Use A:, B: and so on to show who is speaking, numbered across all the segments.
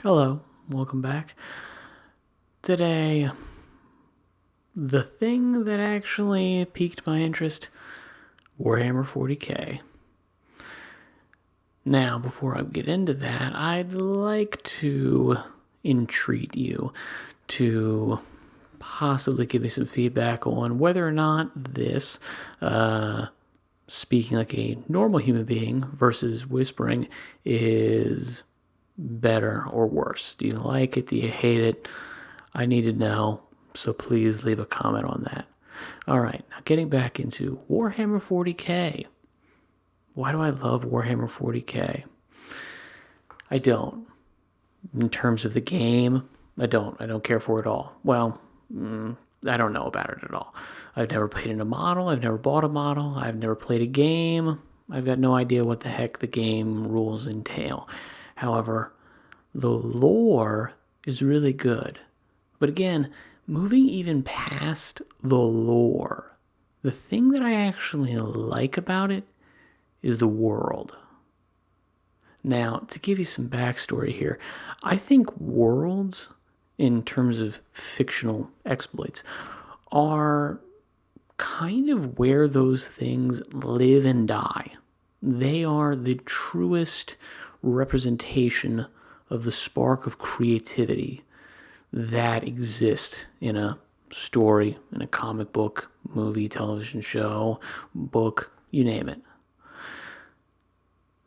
A: Hello, welcome back. Today, the thing that actually piqued my interest, Warhammer 40k. Now, before I get into that, I'd like to entreat you to possibly give me some feedback on whether or not this, speaking like a normal human being versus whispering, is better or worse. Do you like it? Do you hate it? I need to know, so please leave a comment on that. All right, now getting back into Warhammer 40k. Why do I love Warhammer 40k? I don't. In terms of the game, I don't care for it at all. Well, I don't know about it at all. I've never played in a model. I've never bought a model. I've never played a game. I've got no idea what the heck the game rules entail. However, the lore is really good. But again, moving even past the lore, the thing that I actually like about it is the world. Now, to give you some backstory here, I think worlds, in terms of fictional exploits, are kind of where those things live and die. They are the truest representation of the spark of creativity that exists in a story, in a comic book, movie, television show, book, you name it.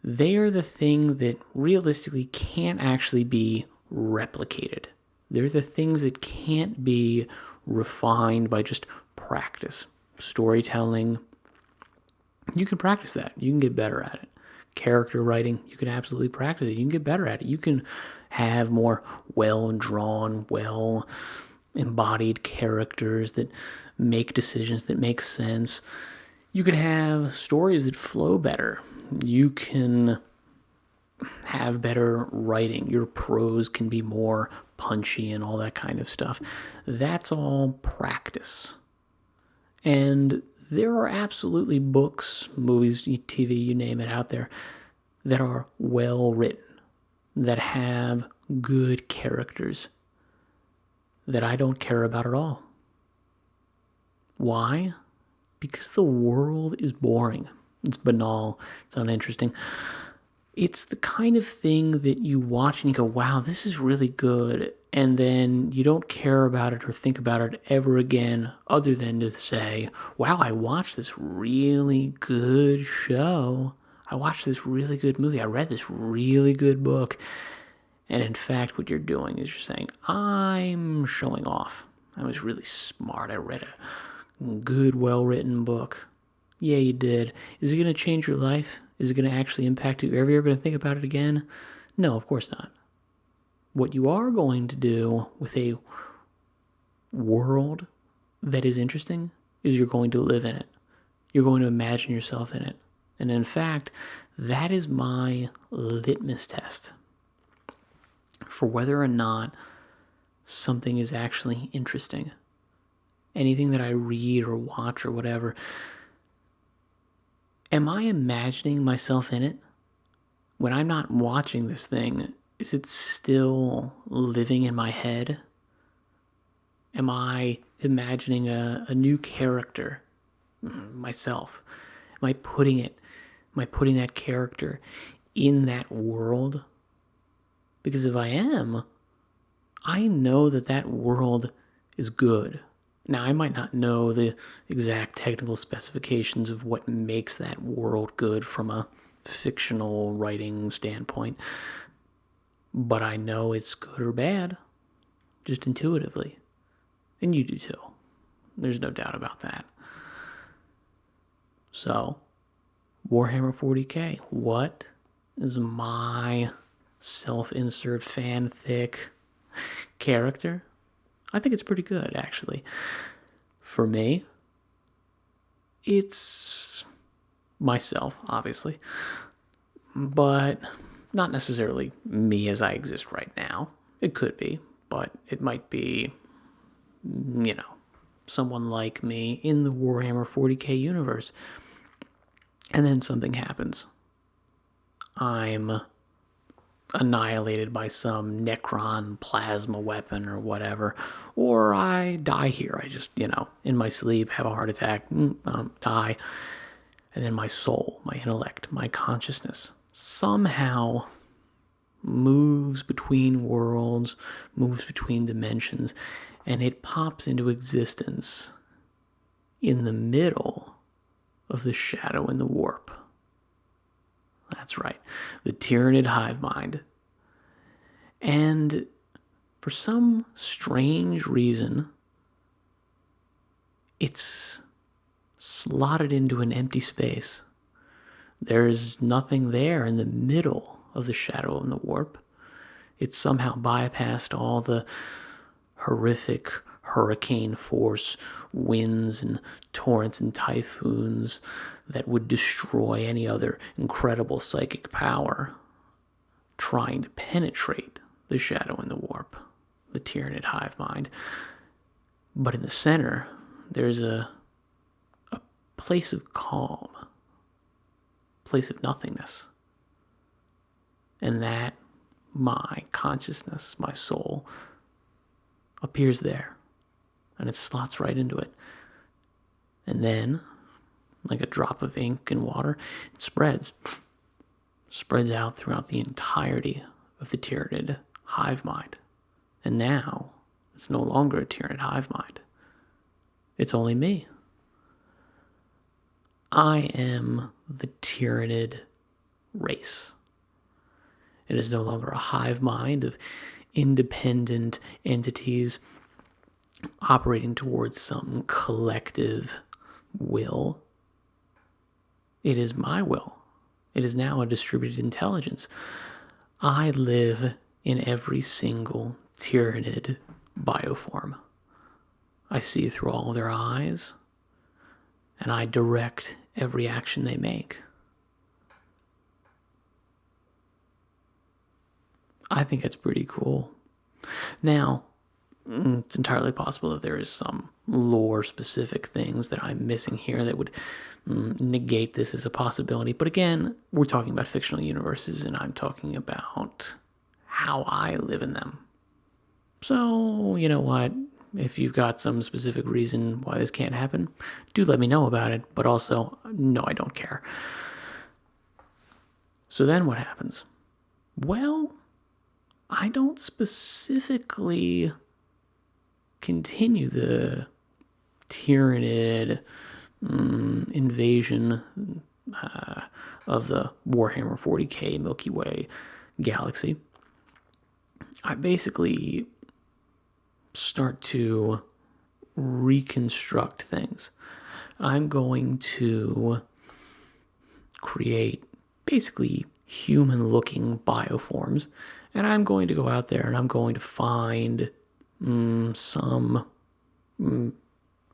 A: They are the thing that realistically can't actually be replicated. They're the things that can't be refined by just practice. Storytelling, you can practice that. You can get better at it. Character writing, you can absolutely practice it. You can get better at it. You can have more well-drawn, well-embodied characters that make decisions that make sense. You can have stories that flow better. You can have better writing. Your prose can be more punchy and all that kind of stuff. That's all practice. And there are absolutely books, movies, TV, you name it, out there that are well written, that have good characters that I don't care about at all. Why? Because the world is boring. It's banal. It's uninteresting. It's the kind of thing that you watch and you go, wow, this is really good. And then you don't care about it or think about it ever again, other than to say, wow, I watched this really good show. I watched this really good movie. I read this really good book. And in fact, what you're doing is you're saying, I'm showing off. I was really smart. I read a good, well-written book. Yeah, you did. Is it going to change your life? Is it going to actually impact you? Are you ever going to think about it again? No, of course not. What you are going to do with a world that is interesting is you're going to live in it. You're going to imagine yourself in it. And in fact, that is my litmus test for whether or not something is actually interesting. Anything that I read or watch or whatever, am I imagining myself in it? When I'm not watching this thing, is it still living in my head? Am I imagining a new character, myself? Am I putting that character in that world? Because if I am, I know that world is good. Now, I might not know the exact technical specifications of what makes that world good from a fictional writing standpoint, but I know it's good or bad, just intuitively. And you do too. There's no doubt about that. So, Warhammer 40k, what is my self-insert fanfic character? I think it's pretty good, actually. For me, it's myself, obviously, but not necessarily me as I exist right now. It could be, but it might be, someone like me in the Warhammer 40k universe. And then something happens. I'm annihilated by some Necron plasma weapon or whatever, or I die here. I just, in my sleep, have a heart attack, die. And then my soul, my intellect, my consciousness somehow moves between worlds, moves between dimensions, and it pops into existence in the middle of the shadow and the warp. That's right, the Tyranid hive mind. And for some strange reason, it's slotted into an empty space. There's nothing there in the middle of the shadow and the warp. It's somehow bypassed all the horrific hurricane force winds and torrents and typhoons that would destroy any other incredible psychic power trying to penetrate the shadow and the warp, the Tyranid hive mind. But in the center, there's a place of calm, place of nothingness. And that, my consciousness, my soul, appears there. And it slots right into it. And then, like a drop of ink in water, it spreads out throughout the entirety of the Tyranid hive mind. And now, it's no longer a Tyranid hive mind. It's only me. I am the Tyranid race. It is no longer a hive mind of independent entities operating towards some collective will. It is my will. It is now a distributed intelligence. I live in every single Tyranid bioform. I see through all their eyes, and I direct every action they make. I think it's pretty cool. Now, it's entirely possible that there is some lore-specific things that I'm missing here that would negate this as a possibility. But again, we're talking about fictional universes, and I'm talking about how I live in them. So, you know what? If you've got some specific reason why this can't happen, do let me know about it. But also, no, I don't care. So then what happens? Well, I don't specifically continue the Tyranid invasion of the Warhammer 40k Milky Way galaxy. I basically start to reconstruct things. I'm going to create basically human-looking bioforms, and I'm going to go out there and I'm going to find some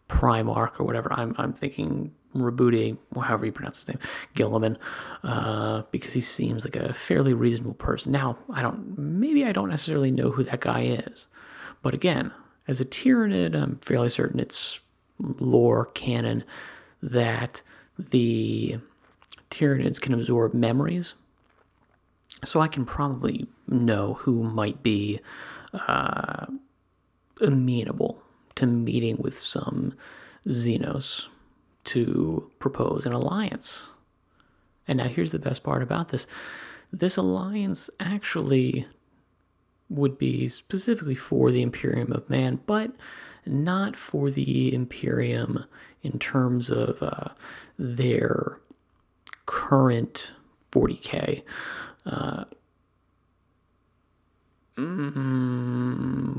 A: Primarch or whatever. I'm thinking Rabudi, however you pronounce his name, Gilliman, because he seems like a fairly reasonable person. Now, I don't necessarily know who that guy is, but again, as a Tyranid, I'm fairly certain it's lore canon that the Tyranids can absorb memories, so I can probably know who might be amenable to meeting with some Xenos to propose an alliance. And now here's the best part about this. This alliance actually would be specifically for the Imperium of Man, but not for the Imperium in terms of their current 40k.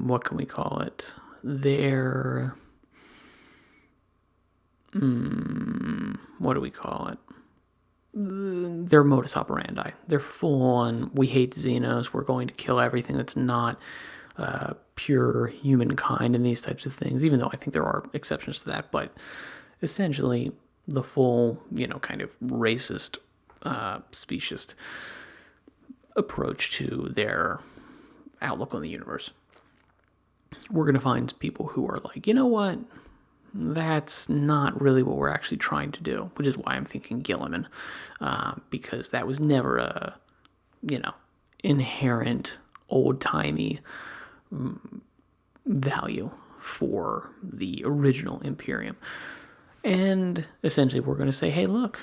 A: What can we call it? Their what do we call it? Their modus operandi. They're full on, we hate Xenos, we're going to kill everything that's not pure humankind and these types of things, even though I think there are exceptions to that, but essentially the full, kind of racist, speciesist approach to their outlook on the universe. We're going to find people who are like, you know what? That's not really what we're actually trying to do, which is why I'm thinking Gilliman, because that was never inherent old-timey value for the original Imperium. And essentially we're going to say, hey, look,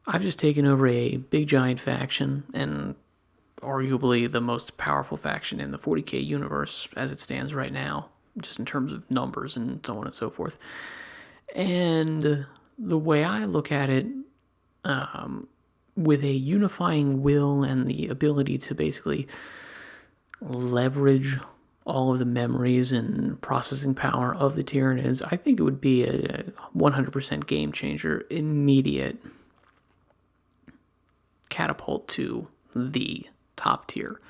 A: I've just taken over a big giant faction and arguably the most powerful faction in the 40k universe as it stands right now, just in terms of numbers and so on and so forth. And the way I look at it, with a unifying will and the ability to basically leverage all of the memories and processing power of the Tyranids, I think it would be a 100% game changer, immediate catapult to the top tier.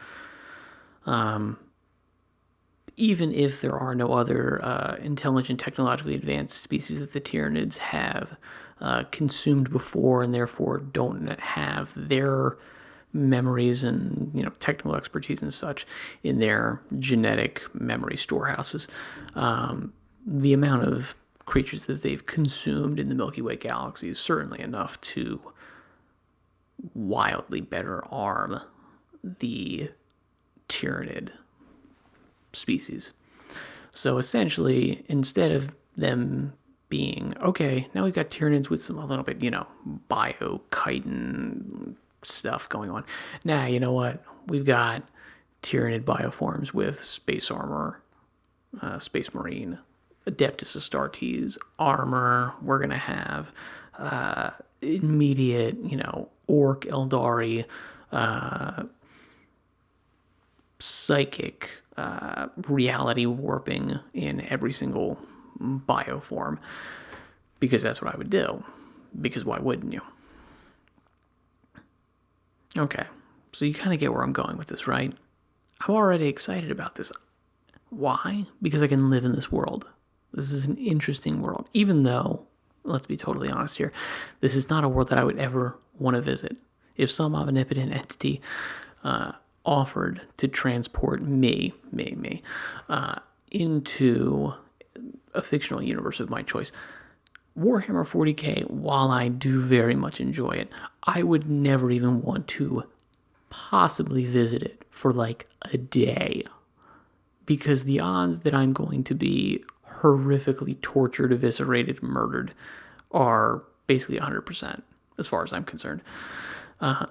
A: Even if there are no other intelligent, technologically advanced species that the Tyranids have consumed before and therefore don't have their memories and technical expertise and such in their genetic memory storehouses, the amount of creatures that they've consumed in the Milky Way galaxy is certainly enough to wildly better arm the Tyranid species. So essentially, instead of them being, okay, now we've got Tyranids with a little bit, bio-chitin stuff going on. Now, you know what? We've got Tyranid bioforms with space armor, space marine, Adeptus Astartes armor. We're going to have immediate, Orc Eldari, psychic reality warping in every single bioform, because that's what I would do, because why wouldn't you? Okay, so you kind of get where I'm going with this, right? I'm already excited about this. Why? Because I can live in this world. This is an interesting world, even though, let's be totally honest here, this is not a world that I would ever want to visit. If some omnipotent entity offered to transport me, into a fictional universe of my choice, Warhammer 40k, while I do very much enjoy it, I would never even want to possibly visit it for like a day, because the odds that I'm going to be horrifically tortured, eviscerated, murdered are basically 100% as far as I'm concerned.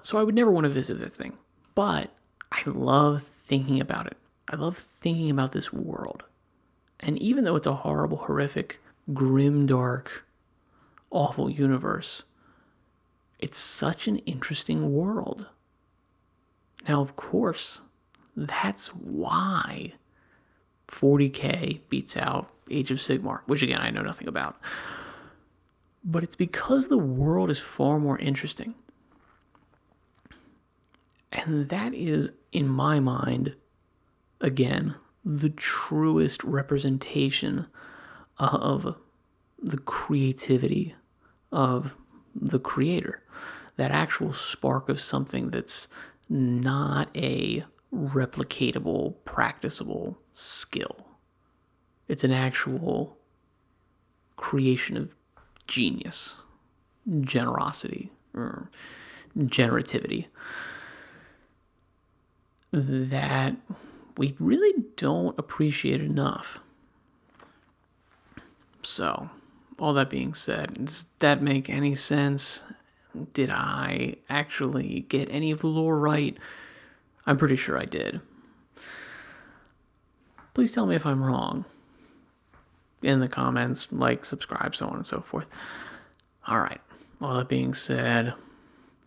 A: So I would never want to visit that thing. But I love thinking about it. I love thinking about this world. And even though it's a horrible, horrific, grim, dark, awful universe, it's such an interesting world. Now, of course, that's why 40k beats out Age of Sigmar, which again, I know nothing about. But it's because the world is far more interesting. And that is, in my mind, again, the truest representation of the creativity of the creator. That actual spark of something that's not a replicatable, practicable skill. It's an actual creation of genius, generosity, or generativity that we really don't appreciate enough. So, all that being said, does that make any sense? Did I actually get any of the lore right? I'm pretty sure I did. Please tell me if I'm wrong in the comments, like, subscribe, so on and so forth. Alright, all that being said,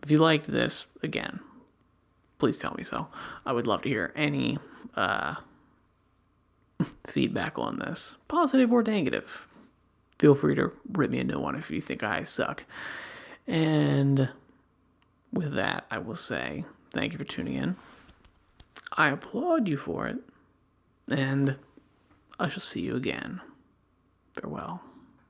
A: if you liked this, again, please tell me so. I would love to hear any feedback on this, positive or negative. Feel free to rip me a new one if you think I suck. And with that, I will say thank you for tuning in. I applaud you for it. And I shall see you again. Farewell.